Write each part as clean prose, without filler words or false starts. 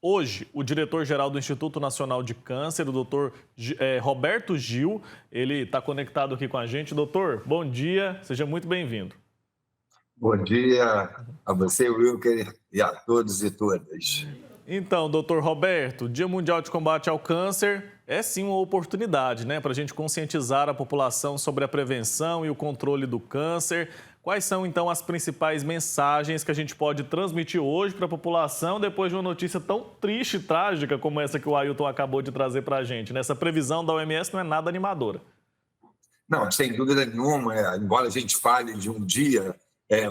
Hoje, o diretor-geral do Instituto Nacional de Câncer, o doutor Roberto Gil, ele está conectado aqui com a gente. Doutor, bom dia, seja muito bem-vindo. Bom dia a você, Wilker, e a todos e todas. Então, doutor Roberto, Dia Mundial de Combate ao Câncer é sim uma oportunidade, né, para a gente conscientizar a população sobre a prevenção e o controle do câncer. Quais são, então, as principais mensagens que a gente pode transmitir hoje para a população depois de uma notícia tão triste e trágica como essa que o Ailton acabou de trazer para a gente? Essa previsão da OMS não é nada animadora. Não, sem dúvida nenhuma, embora a gente fale de um dia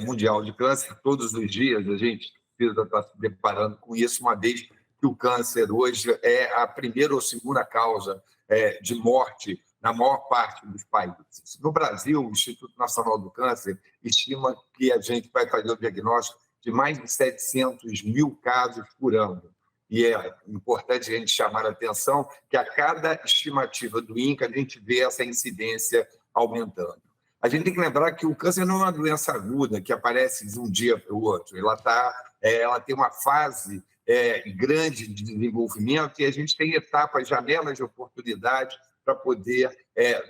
mundial de câncer, todos os dias a gente precisa estar se deparando com isso, uma vez que o câncer hoje é a primeira ou segunda causa de morte na maior parte dos países. No Brasil, o Instituto Nacional do Câncer estima que a gente vai fazer o diagnóstico de mais de 700 mil casos por ano. E é importante a gente chamar a atenção que a cada estimativa do INCA a gente vê essa incidência aumentando. A gente tem que lembrar que o câncer não é uma doença aguda que aparece de um dia para o outro. Ela tem uma fase grande de desenvolvimento e a gente tem etapas, janelas de oportunidade para poder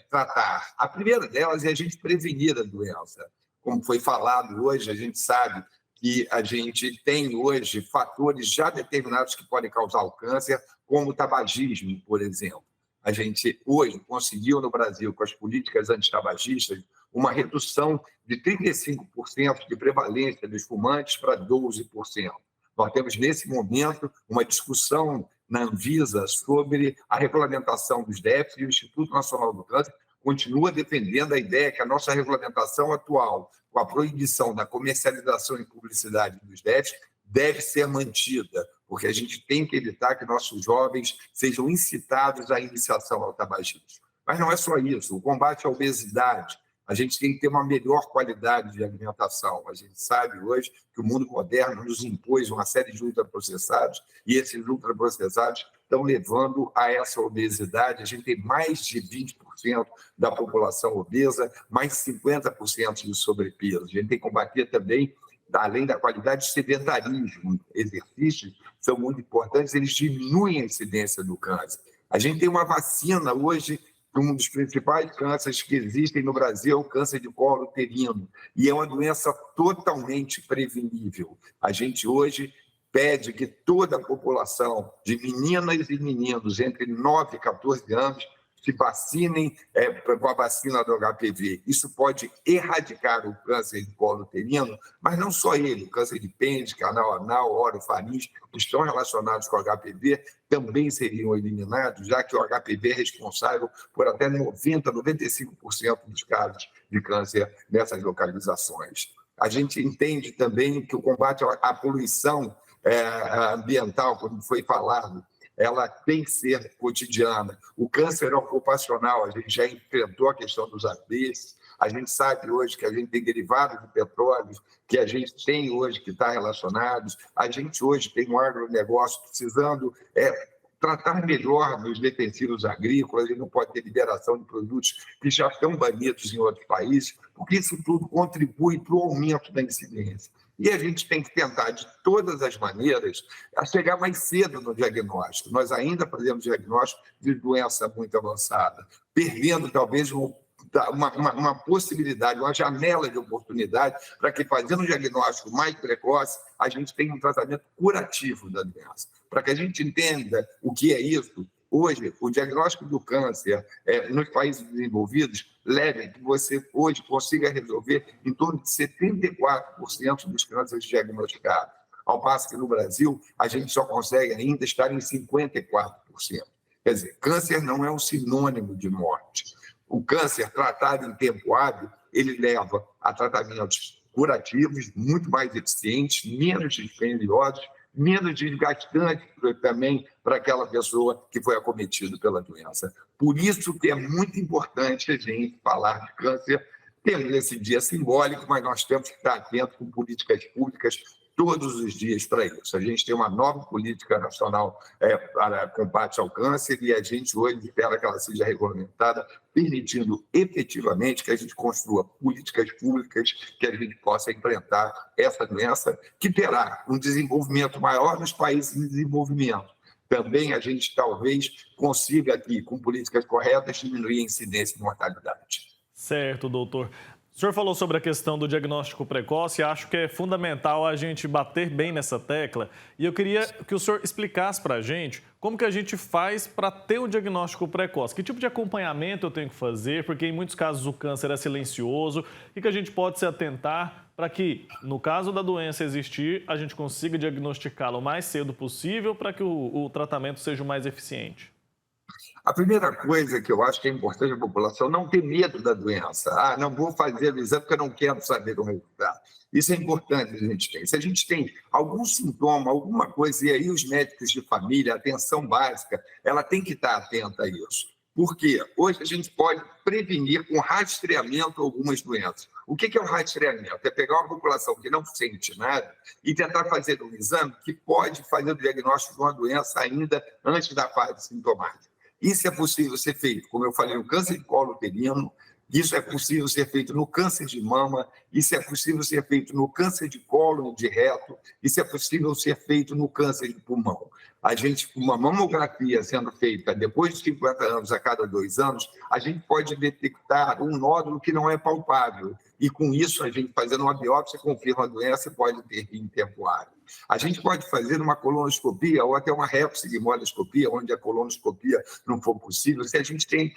tratar. A primeira delas é a gente prevenir a doença. Como foi falado hoje, a gente sabe que a gente tem hoje fatores já determinados que podem causar o câncer, como o tabagismo, por exemplo. A gente hoje conseguiu no Brasil, com as políticas antitabagistas, uma redução de 35% de prevalência dos fumantes para 12%. Nós temos, nesse momento, uma discussão na Anvisa sobre a regulamentação dos DEPs e o Instituto Nacional do Câncer continua defendendo a ideia que a nossa regulamentação atual, com a proibição da comercialização e publicidade dos DEPs, deve ser mantida, porque a gente tem que evitar que nossos jovens sejam incitados à iniciação ao tabagismo. Mas não é só isso, o combate à obesidade, a gente tem que ter uma melhor qualidade de alimentação. A gente sabe hoje que o mundo moderno nos impôs uma série de ultraprocessados e esses ultraprocessados estão levando a essa obesidade. A gente tem mais de 20% da população obesa, mais de 50% de sobrepeso. A gente tem que combater também, além da qualidade, de sedentarismo. Exercícios são muito importantes, eles diminuem a incidência do câncer. A gente tem uma vacina hoje. Um dos principais cânceres que existem no Brasil é o câncer de colo uterino, e é uma doença totalmente prevenível. A gente hoje pede que toda a população de meninas e meninos entre 9 e 14 anos se vacinem com a vacina do HPV. Isso pode erradicar o câncer de colo uterino, mas não só ele, o câncer de pênis, canal anal, orofaringe, que estão relacionados com o HPV, também seriam eliminados, já que o HPV é responsável por até 90, 95% dos casos de câncer nessas localizações. A gente entende também que o combate à poluição ambiental, como foi falado, ela tem que ser cotidiana. O câncer ocupacional, a gente já enfrentou a questão dos ABs, a gente sabe hoje que a gente tem derivados de petróleo, que a gente tem hoje que está relacionados, a gente hoje tem um agronegócio precisando tratar melhor dos defensivos agrícolas, e não pode ter liberação de produtos que já estão banidos em outros países, porque isso tudo contribui para o aumento da incidência. E a gente tem que tentar, de todas as maneiras, a chegar mais cedo no diagnóstico. Nós ainda fazemos diagnóstico de doença muito avançada, perdendo talvez uma possibilidade, uma janela de oportunidade para que, fazendo um diagnóstico mais precoce, a gente tenha um tratamento curativo da doença. Para que a gente entenda o que é isso, hoje, o diagnóstico do câncer nos países desenvolvidos leva a que você hoje consiga resolver em torno de 74% dos cânceres diagnosticados, ao passo que no Brasil a gente só consegue ainda estar em 54%. Quer dizer, câncer não é um sinônimo de morte. O câncer tratado em tempo hábil, ele leva a tratamentos curativos, muito mais eficientes, menos dispendiosos, menos desgastantes também para aquela pessoa que foi acometida pela doença. Por isso que é muito importante a gente falar de câncer. Temos esse dia simbólico, mas nós temos que estar atentos com políticas públicas todos os dias para isso. A gente tem uma nova política nacional para combate ao câncer e a gente hoje espera que ela seja regulamentada, permitindo efetivamente que a gente construa políticas públicas que a gente possa enfrentar essa doença, que terá um desenvolvimento maior nos países em desenvolvimento. Também a gente talvez consiga aqui, com políticas corretas, diminuir a incidência de mortalidade. Certo, doutor. O senhor falou sobre a questão do diagnóstico precoce e acho que é fundamental a gente bater bem nessa tecla. E eu queria que o senhor explicasse para a gente como que a gente faz para ter um diagnóstico precoce. Que tipo de acompanhamento eu tenho que fazer? Porque em muitos casos o câncer é silencioso. O que a gente pode se atentar para que, no caso da doença existir, a gente consiga diagnosticá-la o mais cedo possível para que o tratamento seja o mais eficiente? A primeira coisa que eu acho que é importante a população não ter medo da doença. Não vou fazer o exame porque eu não quero saber o resultado. Isso é importante a gente ter. Se a gente tem algum sintoma, alguma coisa, e aí os médicos de família, a atenção básica, ela tem que estar atenta a isso. Por quê? Hoje a gente pode prevenir com rastreamento algumas doenças. O que é o rastreamento? É pegar uma população que não sente nada e tentar fazer um exame que pode fazer o diagnóstico de uma doença ainda antes da fase sintomática. Isso é possível ser feito, como eu falei, no câncer de colo uterino, isso é possível ser feito no câncer de mama, isso é possível ser feito no câncer de colo, de reto, isso é possível ser feito no câncer de pulmão. A gente, com uma mamografia sendo feita depois de 50 anos, a cada 2 anos, a gente pode detectar um nódulo que não é palpável. E com isso, a gente fazendo uma biópsia, confirma a doença e pode ter em tempo hábil. A gente pode fazer uma colonoscopia ou até uma refsigmodoscopia, onde a colonoscopia não for possível, se a gente tem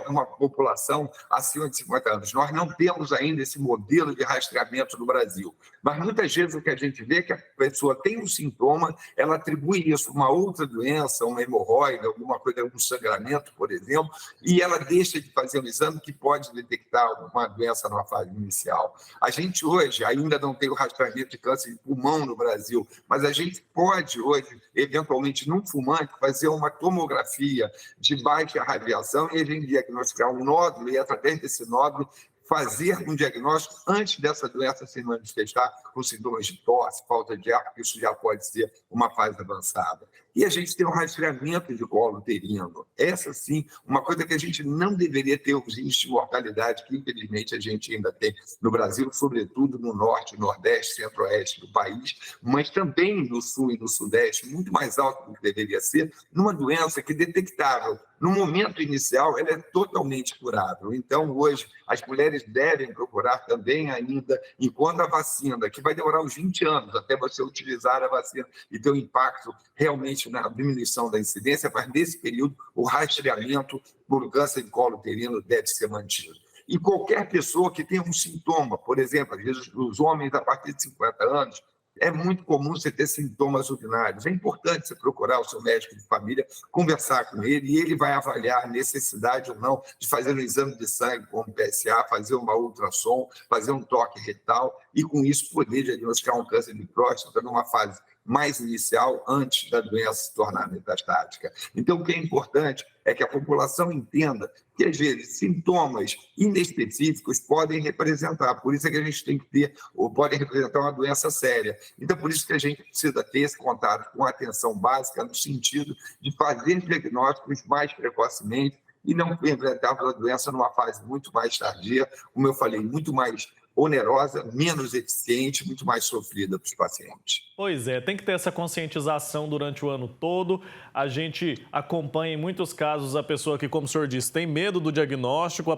uma população acima de 50 anos. Nós não temos ainda esse modelo de rastreamento no Brasil, mas muitas vezes o que a gente vê é que a pessoa tem um sintoma, ela atribui isso a uma outra doença, uma hemorroida, alguma coisa, um sangramento, por exemplo, e ela deixa de fazer um exame que pode detectar uma doença na fase inicial. A gente hoje ainda não tem o rastreamento de câncer de pulmão no Brasil, mas a gente pode hoje, eventualmente, num fumante, fazer uma tomografia de baixa radiação e a gente diagnosticar um nódulo e, através desse nódulo, fazer um diagnóstico antes dessa doença se manifestar com sintomas de tosse, falta de ar, porque isso já pode ser uma fase avançada. E a gente tem um rastreamento de colo uterino. Essa, sim, uma coisa que a gente não deveria ter os índices de mortalidade, que infelizmente a gente ainda tem no Brasil, sobretudo no norte, nordeste, centro-oeste do país, mas também no sul e no sudeste, muito mais alto do que deveria ser, numa doença que é detectável. No momento inicial, ela é totalmente curável. Então, hoje, as mulheres devem procurar também ainda, enquanto a vacina, que vai demorar uns 20 anos até você utilizar a vacina e ter um impacto realmente na diminuição da incidência, mas nesse período o rastreamento por câncer de colo uterino deve ser mantido. E qualquer pessoa que tenha um sintoma, por exemplo, às vezes os homens a partir de 50 anos, é muito comum você ter sintomas urinários. É importante você procurar o seu médico de família, conversar com ele, e ele vai avaliar a necessidade ou não de fazer um exame de sangue como PSA, fazer uma ultrassom, fazer um toque retal, e com isso poder diagnosticar um câncer de próstata numa fase mais inicial, antes da doença se tornar metastática. Então, o que é importante é que a população entenda que, às vezes, sintomas inespecíficos podem representar, por isso é que a gente tem que ter, ou podem representar uma doença séria. Então, por isso que a gente precisa ter esse contato com a atenção básica, no sentido de fazer diagnósticos mais precocemente e não enfrentarmos a doença numa fase muito mais tardia, como eu falei, muito mais onerosa, menos eficiente, muito mais sofrida para os pacientes. Pois é, tem que ter essa conscientização durante o ano todo. A gente acompanha em muitos casos a pessoa que, como o senhor disse, tem medo do diagnóstico.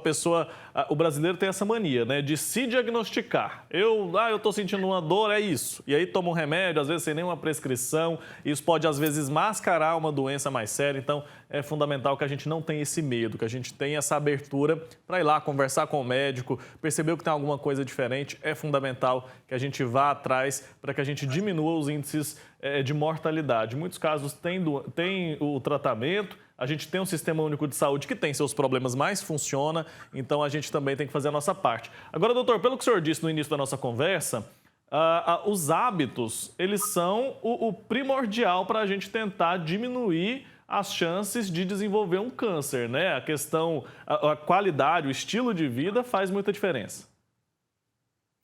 O brasileiro tem essa mania, né, de se diagnosticar. Eu estou sentindo uma dor, é isso. E aí toma um remédio, às vezes sem nenhuma prescrição. Isso pode, às vezes, mascarar uma doença mais séria. Então, é fundamental que a gente não tenha esse medo, que a gente tenha essa abertura para ir lá conversar com o médico, perceber que tem alguma coisa diferente. É fundamental que a gente vá atrás para que a gente diminua os índices de mortalidade. Em muitos casos tem o tratamento, a gente tem um sistema único de saúde que tem seus problemas, mas funciona, então a gente também tem que fazer a nossa parte. Agora, doutor, pelo que o senhor disse no início da nossa conversa, os hábitos, eles são o primordial para a gente tentar diminuir as chances de desenvolver um câncer, né? A qualidade, o estilo de vida faz muita diferença.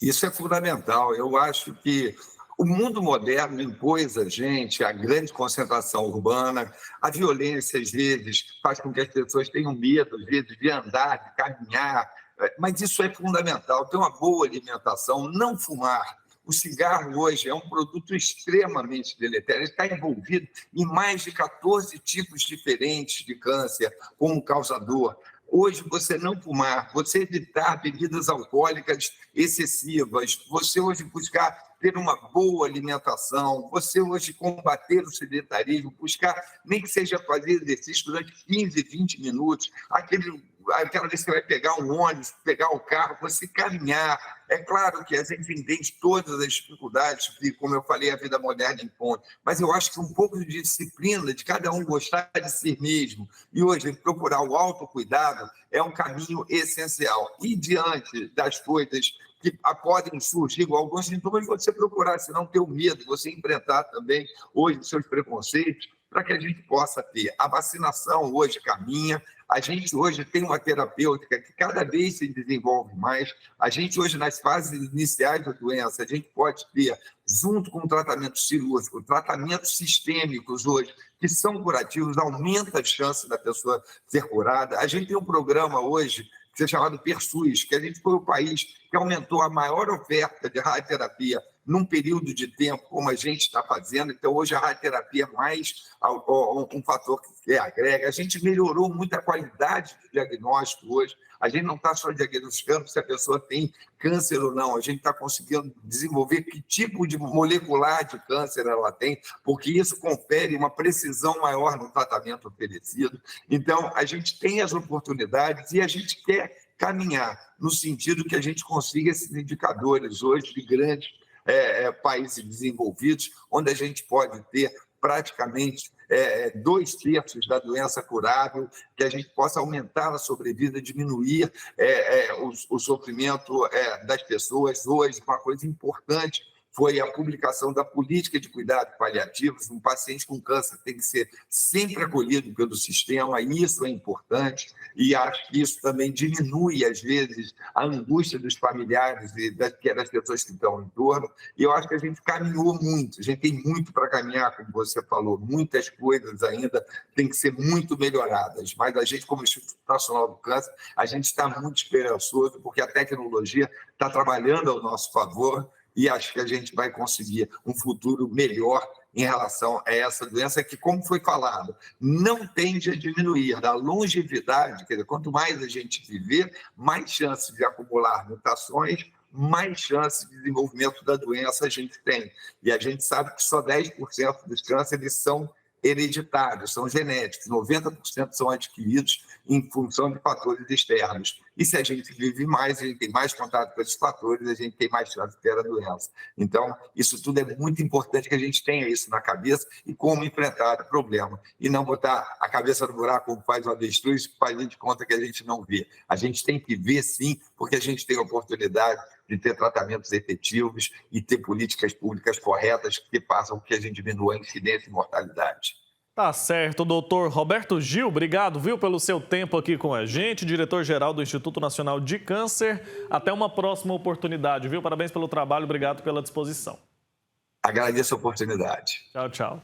Isso é fundamental. Eu acho que O mundo moderno impôs a gente a grande concentração urbana, a violência, às vezes, faz com que as pessoas tenham medo, às vezes, de andar, de caminhar, mas isso é fundamental, ter uma boa alimentação, não fumar. O cigarro hoje é um produto extremamente deletério, ele está envolvido em mais de 14 tipos diferentes de câncer como causador. Hoje, você não fumar, você evitar bebidas alcoólicas excessivas, você hoje buscar ter uma boa alimentação, você hoje combater o sedentarismo, buscar, nem que seja fazer exercício durante 15, 20 minutos, aquela vez que você vai pegar um ônibus, pegar o carro, você caminhar. É claro que a gente entende todas as dificuldades que, como eu falei, a vida moderna impõe, mas eu acho que um pouco de disciplina, de cada um gostar de si mesmo, e hoje procurar o autocuidado é um caminho essencial. E diante das coisas que podem surgir alguns sintomas, você procurar, se não ter o medo, você enfrentar também hoje os seus preconceitos, para que a gente possa ter. A vacinação hoje caminha, a gente hoje tem uma terapêutica que cada vez se desenvolve mais, a gente hoje nas fases iniciais da doença, a gente pode ter, junto com o tratamento cirúrgico, tratamentos sistêmicos hoje, que são curativos, aumenta a chance da pessoa ser curada. A gente tem um programa hoje, que é chamado PERSUS, que a gente foi o país que aumentou a maior oferta de radioterapia num período de tempo, como a gente está fazendo. Então, hoje a radioterapia é mais um fator que agrega. A gente melhorou muito a qualidade do diagnóstico hoje. A gente não está só diagnosticando se a pessoa tem câncer ou não, a gente está conseguindo desenvolver que tipo de molecular de câncer ela tem, porque isso confere uma precisão maior no tratamento oferecido. Então, a gente tem as oportunidades e a gente quer caminhar no sentido que a gente consiga esses indicadores hoje de grandes países desenvolvidos, onde a gente pode ter praticamente 2/3 da doença curável, que a gente possa aumentar a sobrevida, diminuir o sofrimento das pessoas. Hoje, uma coisa importante foi a publicação da política de cuidados paliativos. Um paciente com câncer tem que ser sempre acolhido pelo sistema, e isso é importante, e acho que isso também diminui, às vezes, a angústia dos familiares e das pessoas que estão em torno, e eu acho que a gente caminhou muito, a gente tem muito para caminhar, como você falou, muitas coisas ainda têm que ser muito melhoradas, mas a gente, como Instituto Nacional do Câncer, a gente está muito esperançoso, porque a tecnologia está trabalhando ao nosso favor, e acho que a gente vai conseguir um futuro melhor em relação a essa doença que, como foi falado, não tende a diminuir. Da longevidade, quer dizer, quanto mais a gente viver, mais chances de acumular mutações, mais chances de desenvolvimento da doença a gente tem. E a gente sabe que só 10% dos cânceres são hereditários, são genéticos, 90% são adquiridos em função de fatores externos. E se a gente vive mais, a gente tem mais contato com esses fatores, a gente tem mais chance de ter a doença. Então, isso tudo é muito importante que a gente tenha isso na cabeça e como enfrentar o problema. E não botar a cabeça no buraco como faz o avestruz, faz de conta que a gente não vê. A gente tem que ver, sim, porque a gente tem a oportunidade de ter tratamentos efetivos e ter políticas públicas corretas que façam com que a gente diminua a incidência e mortalidade. Tá certo, doutor Roberto Gil, obrigado, viu, pelo seu tempo aqui com a gente, diretor-geral do Instituto Nacional de Câncer. Até uma próxima oportunidade, viu? Parabéns pelo trabalho, obrigado pela disposição. Agradeço a oportunidade. Tchau, tchau.